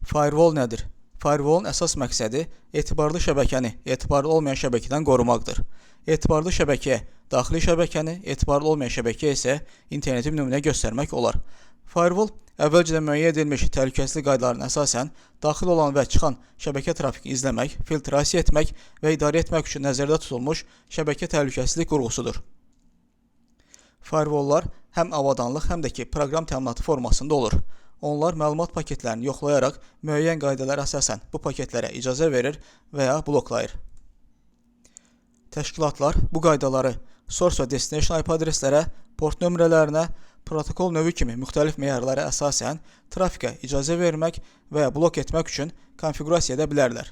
Firewall nədir? Firewallın əsas məqsədi etibarlı şəbəkəni etibarlı olmayan şəbəkədən qorumaqdır. Etibarlı şəbəkəyə daxili şəbəkəni, etibarlı olmayan şəbəkəyə isə interneti nümunə göstərmək olar. Firewall əvvəlcədən müəyyən edilmiş təhlükəsizlik qaydalarına əsasən daxil olan və çıxan şəbəkə trafikini izləmək, filtrasiya etmək və idarə etmək üçün nəzərdə tutulmuş şəbəkə təhlükəsizlik qurğusudur. Firewalllar həm avadanlıq, həm də ki proqram təminatı formasında olur. Onlar məlumat paketlərini yoxlayaraq müəyyən qaydalara əsasən bu paketlərə icazə verir və ya bloklayır. Təşkilatlar bu qaydaları source və destination IP adreslərə, port nömrələrinə, protokol növü kimi müxtəlif meyarlara əsasən trafikə icazə vermək və ya blok etmək üçün konfiqurasiya edə bilərlər.